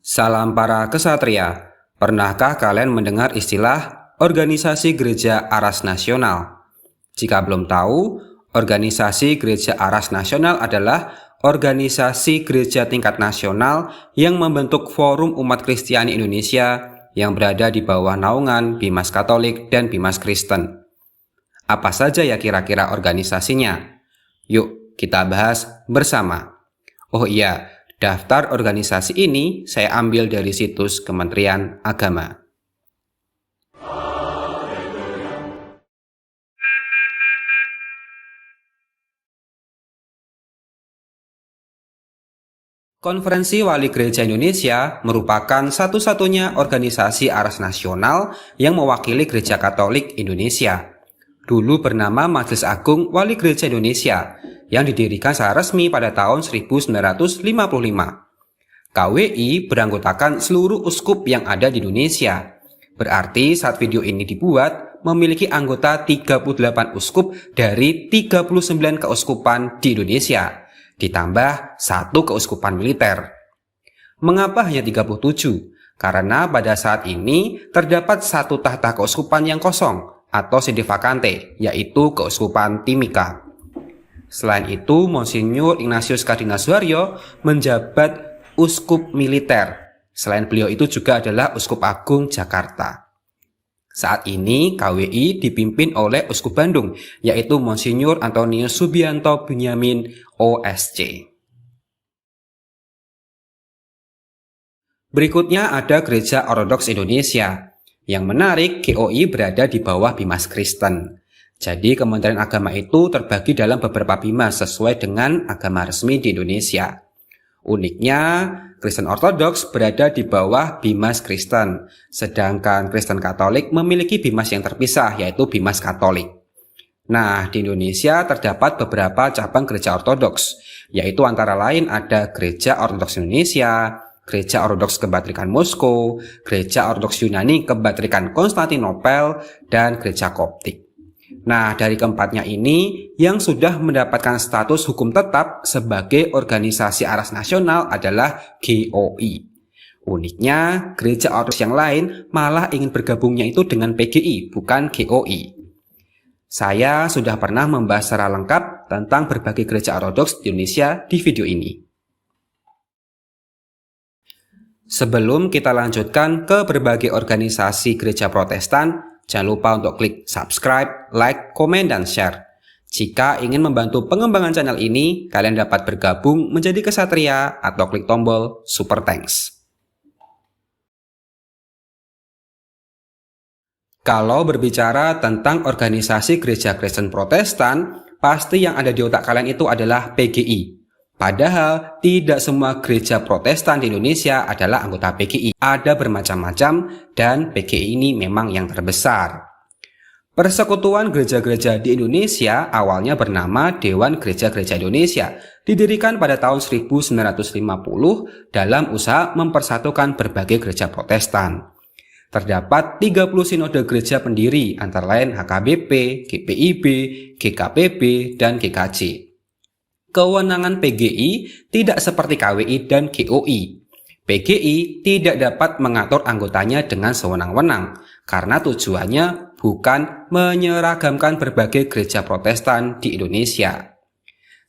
Salam para kesatria. Pernahkah kalian mendengar istilah Organisasi Gereja Aras Nasional? Jika belum tahu, Organisasi Gereja Aras Nasional adalah organisasi gereja tingkat nasional yang membentuk forum umat Kristiani Indonesia yang berada di bawah naungan Bimas Katolik dan Bimas Kristen. Apa saja ya kira-kira organisasinya? Yuk kita bahas bersama. Oh iya, daftar organisasi ini saya ambil dari situs Kementerian Agama. Konferensi Wali Gereja Indonesia merupakan satu-satunya organisasi aras nasional yang mewakili Gereja Katolik Indonesia. Dulu bernama Majelis Agung Wali Gereja Indonesia yang didirikan secara resmi pada tahun 1955. KWI beranggotakan seluruh uskup yang ada di Indonesia. Berarti saat video ini dibuat, memiliki anggota 38 uskup dari 39 keuskupan di Indonesia, ditambah 1 keuskupan militer. Mengapa hanya 37? Karena pada saat ini terdapat 1 tahta keuskupan yang kosong atau sede vacante, yaitu keuskupan Timika. Selain itu, Monsinyur Ignatius Kardinal Suharyo menjabat uskup militer. Selain beliau itu juga adalah Uskup Agung Jakarta. Saat ini KWI dipimpin oleh Uskup Bandung, yaitu Monsinyur Antonius Subianto Bunyamin OSC. Berikutnya ada Gereja Ortodoks Indonesia. Yang menarik, GOI berada di bawah Bimas Kristen. Jadi Kementerian Agama itu terbagi dalam beberapa bimas sesuai dengan agama resmi di Indonesia. Uniknya, Kristen Ortodoks berada di bawah Bimas Kristen, sedangkan Kristen Katolik memiliki bimas yang terpisah, yaitu Bimas Katolik. Nah, di Indonesia terdapat beberapa cabang gereja Ortodoks, yaitu antara lain ada Gereja Ortodoks Indonesia, Gereja Ortodoks Kebatrikan Moskow, Gereja Ortodoks Yunani Kebatrikan Konstantinopel, dan Gereja Koptik. Nah, dari keempatnya ini, yang sudah mendapatkan status hukum tetap sebagai organisasi aras nasional adalah GOI. Uniknya, gereja ortodoks yang lain malah ingin bergabungnya itu dengan PGI, bukan GOI. Saya sudah pernah membahas secara lengkap tentang berbagai gereja ortodoks di Indonesia di video ini. Sebelum kita lanjutkan ke berbagai organisasi gereja Protestan, jangan lupa untuk klik subscribe, like, komen, dan share. Jika ingin membantu pengembangan channel ini, kalian dapat bergabung menjadi kesatria atau klik tombol Super Thanks. Kalau berbicara tentang organisasi gereja Kristen Protestan, pasti yang ada di otak kalian itu adalah PGI. Padahal tidak semua gereja Protestan di Indonesia adalah anggota PGI. Ada bermacam-macam dan PGI ini memang yang terbesar. Persekutuan Gereja-Gereja di Indonesia awalnya bernama Dewan Gereja-Gereja Indonesia, didirikan pada tahun 1950 dalam usaha mempersatukan berbagai gereja Protestan. Terdapat 30 sinode gereja pendiri antara lain HKBP, GPIB, GKPB, dan GKJ. Kewenangan PGI tidak seperti KWI dan GOI. PGI tidak dapat mengatur anggotanya dengan sewenang-wenang karena tujuannya bukan menyeragamkan berbagai gereja Protestan di Indonesia.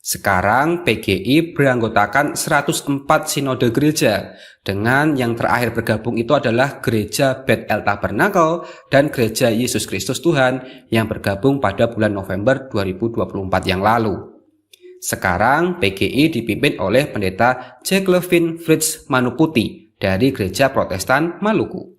Sekarang PGI beranggotakan 104 sinode gereja, dengan yang terakhir bergabung itu adalah Gereja Bethel Tabernakel dan Gereja Yesus Kristus Tuhan yang bergabung pada bulan November 2024 yang lalu. Sekarang PGI dipimpin oleh Pendeta Jacqueline Fritz Manuputi dari Gereja Protestan Maluku.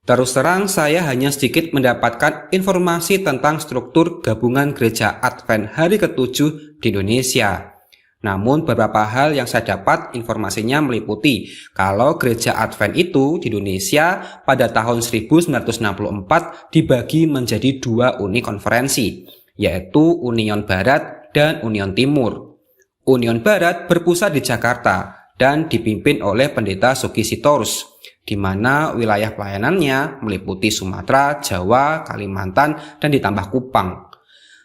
Terus terang saya hanya sedikit mendapatkan informasi tentang struktur gabungan gereja Advent hari ke-7 di Indonesia. Namun beberapa hal yang saya dapat informasinya meliputi kalau gereja Advent itu di Indonesia pada tahun 1964 dibagi menjadi 2 uni konferensi, yaitu Union Barat dan Union Timur. Union Barat berpusat di Jakarta dan dipimpin oleh Pendeta Sugi Sitorus, di mana wilayah pelayanannya meliputi Sumatera, Jawa, Kalimantan, dan ditambah Kupang.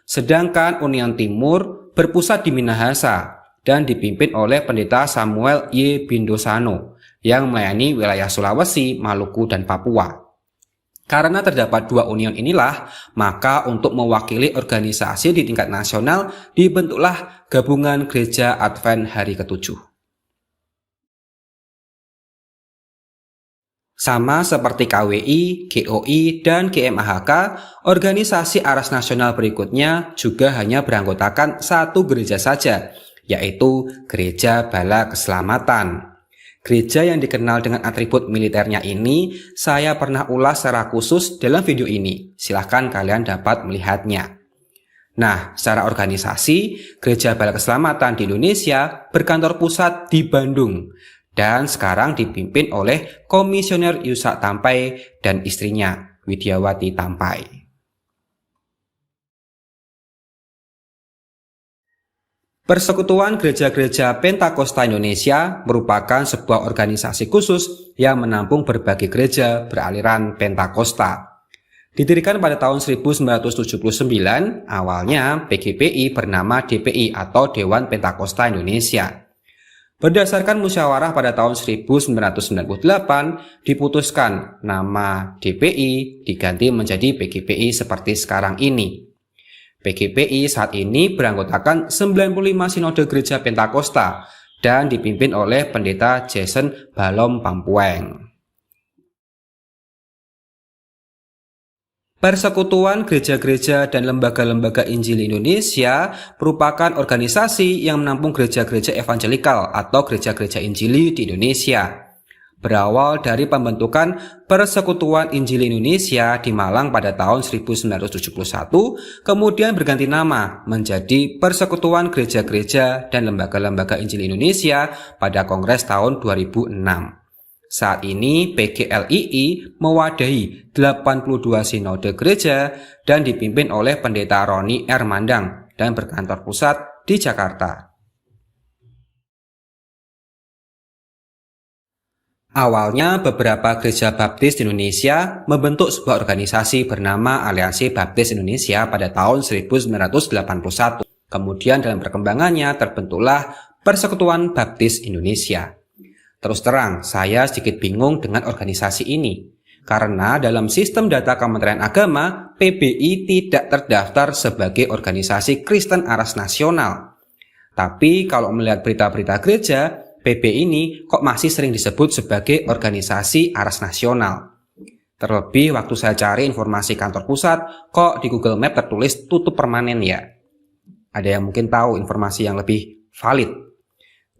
Sedangkan Union Timur berpusat di Minahasa, dan dipimpin oleh Pendeta Samuel Y. Bindosano yang melayani wilayah Sulawesi, Maluku, dan Papua. Karena terdapat dua union inilah, maka untuk mewakili organisasi di tingkat nasional dibentuklah Gabungan Gereja Advent Hari ke-7. Sama seperti KWI, GOI, dan GMAHK, organisasi aras nasional berikutnya juga hanya beranggotakan satu gereja saja, yaitu Gereja Bala Keselamatan. Gereja yang dikenal dengan atribut militernya ini, saya pernah ulas secara khusus dalam video ini. Silahkan kalian dapat melihatnya. Nah, secara organisasi, Gereja Bala Keselamatan di Indonesia berkantor pusat di Bandung, dan sekarang dipimpin oleh Komisioner Yusak Tampai dan istrinya, Widyawati Tampai. Persekutuan Gereja-Gereja Pentakosta Indonesia merupakan sebuah organisasi khusus yang menampung berbagai gereja beraliran Pentakosta. Didirikan pada tahun 1979, awalnya PGPI bernama DPI atau Dewan Pentakosta Indonesia. Berdasarkan musyawarah pada tahun 1998, diputuskan nama DPI diganti menjadi PGPI seperti sekarang ini. PGPI saat ini beranggotakan 95 sinode gereja Pentakosta dan dipimpin oleh Pendeta Jason Balom Pampueng. Persekutuan Gereja-Gereja dan Lembaga-Lembaga Injil Indonesia merupakan organisasi yang menampung gereja-gereja evangelikal atau gereja-gereja Injili di Indonesia. Berawal dari pembentukan Persekutuan Injil Indonesia di Malang pada tahun 1971, kemudian berganti nama menjadi Persekutuan Gereja-Gereja dan Lembaga-Lembaga Injil Indonesia pada Kongres tahun 2006. Saat ini PGLII mewadahi 82 sinode gereja dan dipimpin oleh Pendeta Roni R. Mandang dan berkantor pusat di Jakarta. Awalnya beberapa gereja baptis di Indonesia membentuk sebuah organisasi bernama Aliansi Baptis Indonesia pada tahun 1981. Kemudian dalam perkembangannya terbentuklah Persekutuan Baptis Indonesia. Terus terang, saya sedikit bingung dengan organisasi ini. Karena dalam sistem data Kementerian Agama, PBI tidak terdaftar sebagai organisasi Kristen aras nasional. Tapi kalau melihat berita-berita gereja, PBI ini kok masih sering disebut sebagai organisasi aras nasional. Terlebih waktu saya cari informasi kantor pusat, kok di Google Map tertulis tutup permanen ya. Ada yang mungkin tahu informasi yang lebih valid.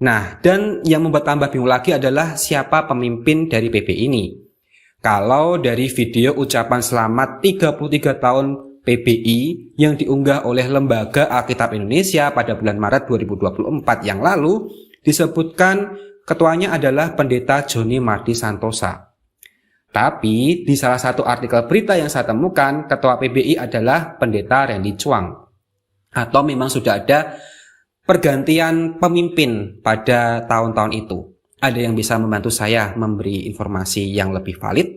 Nah, dan yang membuat tambah bingung lagi adalah siapa pemimpin dari PBI ini. Kalau dari video ucapan selamat 33 tahun PBI yang diunggah oleh Lembaga Alkitab Indonesia pada bulan Maret 2024 yang lalu, disebutkan ketuanya adalah Pendeta Joni Mardi Santosa. Tapi di salah satu artikel berita yang saya temukan, ketua PBI adalah Pendeta Randy Chuang. Atau memang sudah ada pergantian pemimpin pada tahun-tahun itu. Ada yang bisa membantu saya memberi informasi yang lebih valid?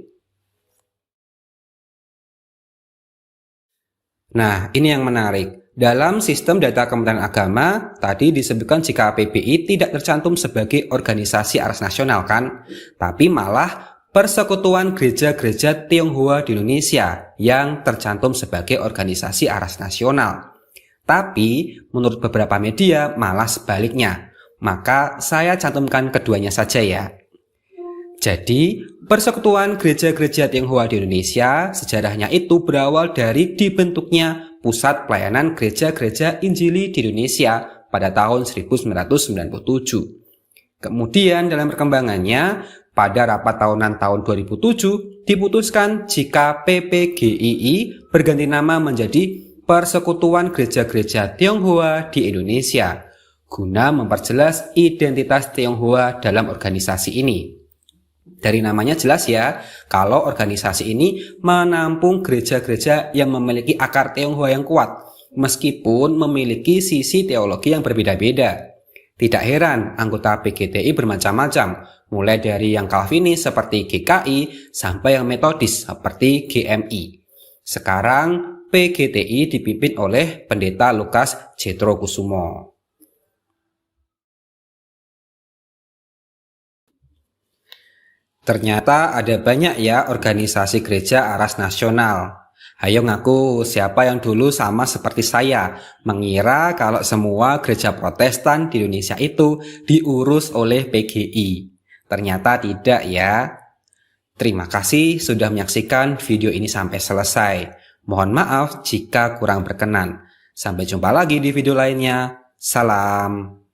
Nah, ini yang menarik. Dalam sistem data Kementerian Agama, tadi disebutkan jika PBI tidak tercantum sebagai organisasi aras nasional kan? Tapi malah Persekutuan Gereja-Gereja Tionghoa di Indonesia yang tercantum sebagai organisasi aras nasional. Tapi menurut beberapa media malah sebaliknya. Maka saya cantumkan keduanya saja ya. Jadi, Persekutuan Gereja-Gereja Tionghoa di Indonesia sejarahnya itu berawal dari dibentuknya Pusat Pelayanan Gereja-Gereja Injili di Indonesia pada tahun 1997. Kemudian dalam perkembangannya, pada rapat tahunan tahun 2007 diputuskan jika PPGII berganti nama menjadi Persekutuan Gereja-Gereja Tionghoa di Indonesia, guna memperjelas identitas Tionghoa dalam organisasi ini. Dari namanya jelas ya, kalau organisasi ini menampung gereja-gereja yang memiliki akar Tionghoa yang kuat, meskipun memiliki sisi teologi yang berbeda-beda. Tidak heran anggota PGTI bermacam-macam, mulai dari yang Calvinis seperti GKI sampai yang Metodis seperti GMI. Sekarang PGTI dipimpin oleh Pendeta Lukas Jetro Kusumo. Ternyata ada banyak ya organisasi gereja aras nasional. Ayo ngaku siapa yang dulu sama seperti saya, mengira kalau semua gereja Protestan di Indonesia itu diurus oleh PGI. Ternyata tidak ya. Terima kasih sudah menyaksikan video ini sampai selesai. Mohon maaf jika kurang berkenan. Sampai jumpa lagi di video lainnya. Salam.